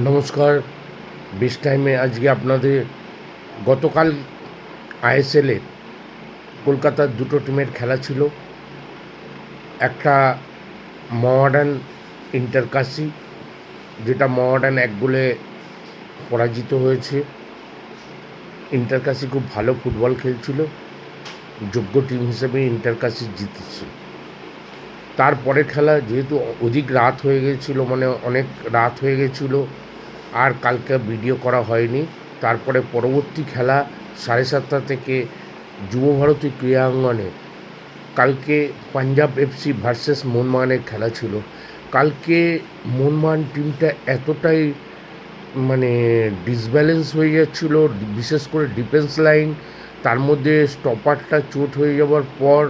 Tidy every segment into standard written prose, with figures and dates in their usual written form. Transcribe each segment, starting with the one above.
নমস্কার। বেশ টাইমে আজকে আপনাদের গতকাল আইএসএলে কলকাতার দুটো টিমের খেলা ছিল। একটা মহামেডান ইন্টারকাশি, যেটা মহামেডান 1 গোলে পরাজিত হয়েছে। ইন্টারকাশি খুব ভালো ফুটবল খেলছিল, যোগ্য টিম হিসেবে ইন্টারকাশি জিতেছে। তারপরের খেলা যেহেতু অধিক রাত হয়ে গেছিলো, মানে অনেক রাত হয়ে গেছিলো, আর কালকে ভিডিও করা হয়নি। তারপরে পরবর্তী খেলা 7:30 থেকে যুবভারতী ক্রীড়াঙ্গনে কালকে পাঞ্জাব এফসি ভার্সেস মোহনবাগানের খেলা ছিল। কালকে মোহনবাগান টিমটা এতটাই মানে ডিসব্যালেন্স হয়ে যাচ্ছিলো, বিশেষ করে ডিফেন্স লাইন, তার মধ্যে স্টপারটা চোট হয়ে যাওয়ার পর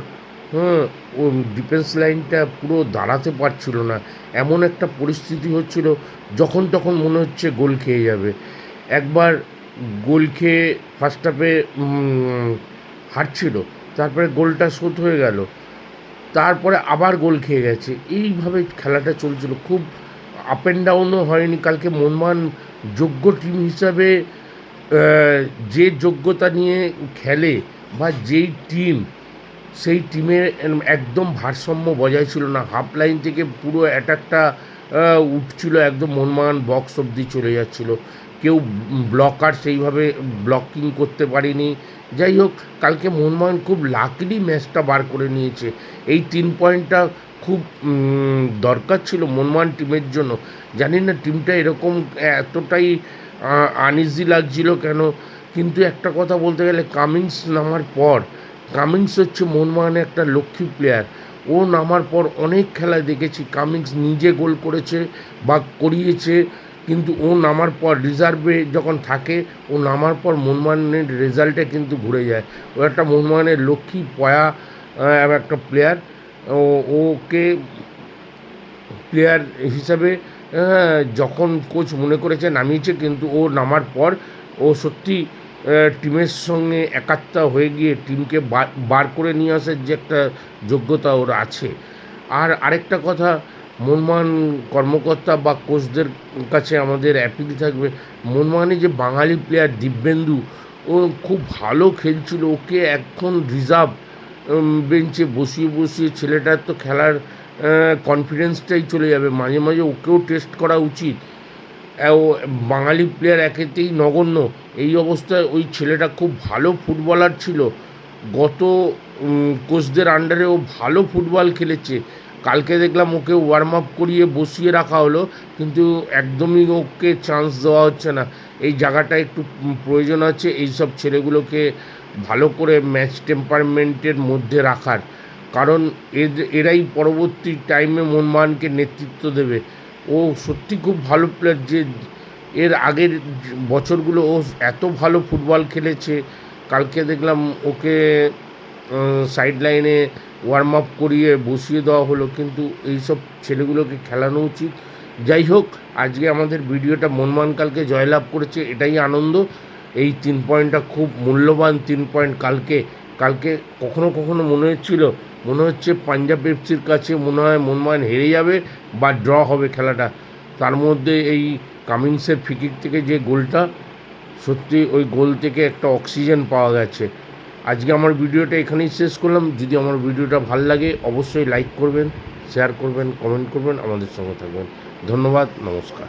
ও ডিফেন্স লাইনটা পুরো দাঁড়াতে পারছিল না। এমন একটা পরিস্থিতি হচ্ছিল, যখন তখন মনে হচ্ছে গোল খেয়ে যাবে। একবার গোল খেয়ে ফার্স্ট হাফে হারছিল, তারপরে গোলটা শোধ হয়ে গেল, তারপরে আবার গোল খেয়ে গেছে। এইভাবে খেলাটা চলছিল, খুব আপ অ্যান্ড ডাউনও হয়নি। কালকে মোহনবাগান যোগ্য টিম হিসাবে যে যোগ্যতা নিয়ে খেলে বা যেই টিম, সেই টিমের একদম ভারসাম্য বজায় ছিল না। হাফ লাইন থেকে পুরো অ্যাটাকটা উঠছিল, একদম মোহনবাগান বক্স অবধি চলে যাচ্ছিল। কেউ ব্লকার সেইভাবে ব্লকিং করতে পারেনি। যাই হোক, কালকে মোহনবাগান খুব লাকিলি ম্যাচটা বার করে নিয়েছে। এই 3 পয়েন্টটা খুব দরকার ছিল মোহনবাগান টিমের জন্য। জানি না টিমটা এরকম এতটাই আনইজি লাগছিল কেন, কিন্তু একটা কথা বলতে গেলে, কামিন্স নামার পর, কামিন্স হচ্ছে মোহনবাগানের একটা লক্ষ্মী প্লেয়ার। ও নামার পর অনেক খেলায় দেখেছি কামিন্স নিজে গোল করেছে বা করিয়েছে, কিন্তু ও নামার পর রিজার্ভে যখন থাকে, ও নামার পর মোহনবাগানের রেজাল্টে কিন্তু ঘুরে যায়। ও একটা মোহনবাগানের লক্ষ্মী পয়া একটা প্লেয়ার। ওকে প্লেয়ার হিসাবে যখন কোচ মনে করেছে নামিয়েছে, কিন্তু ও নামার পর ও সত্যি টিমের সঙ্গে একাত্ম হয়ে গিয়ে টিমকে বার করে নিয়ে আসার যে একটা যোগ্যতা ওর আছে। আর আরেকটা কথা, মোহনবাগান কর্মকর্তা বা কোচদের কাছে আমাদের অ্যাপিল থাকবে, মোহনবাগানে যে বাঙালি প্লেয়ার দিব্যেন্দু, ও খুব ভালো খেলছিল, ওকে এখন রিজার্ভ বেঞ্চে বসিয়ে ছেলেটার তো খেলার কনফিডেন্সটাই চলে যাবে। মাঝে মাঝে ওকেও টেস্ট করা উচিত। ও বাঙালি প্লেয়ার একেতেই নগণ্য, এই অবস্থায় ওই ছেলেটা খুব ভালো ফুটবলার ছিল। গত কোচদের আন্ডারে ও ভালো ফুটবল খেলেছে। কালকে দেখলাম ওকে ওয়ার্ম আপ করিয়ে বসিয়ে রাখা হলো, কিন্তু একদমই ওকে চান্স দেওয়া হচ্ছে না। এই জায়গাটা একটু প্রয়োজন আছে এইসব ছেলেগুলোকে ভালো করে ম্যাচ টেম্পারমেন্টের মধ্যে রাখার, কারণ এরাই পরবর্তী টাইমে মোহনবাগানকে নেতৃত্ব দেবে। ও সত্যি খুব ভালো প্লেয়ার, যে এর আগের বছরগুলো ও এত ভালো ফুটবল খেলেছে। কালকে দেখলাম ওকে সাইড লাইনে ওয়ার্ম আপ করিয়ে বসিয়ে দেওয়া হলো, কিন্তু এইসব ছেলেগুলোকে খেলানো উচিত। যাই হোক, আজকে আমাদের ভিডিওটা মোহনবাগান কালকে জয়লাভ করেছে, এটাই আনন্দ। এই 3 পয়েন্টটা খুব মূল্যবান 3 পয়েন্ট। কালকে কখনো মনে হচ্ছে পাঞ্জাব এফসির কাছে মনে হয় মোহনবাগান হেরে যাবে বা ড্র হবে খেলাটা। তার মধ্যে এই কামিন্সের ফ্রিকিক থেকে যে গোলটা, সত্যি ওই গোল থেকে একটা অক্সিজেন পাওয়া গেছে। আজকে আমার ভিডিওটা এখানেই শেষ করলাম। যদি আমার ভিডিওটা ভালো লাগে, অবশ্যই লাইক করবেন, শেয়ার করবেন, কমেন্ট করবেন, আমাদের সঙ্গে থাকবেন। ধন্যবাদ, নমস্কার।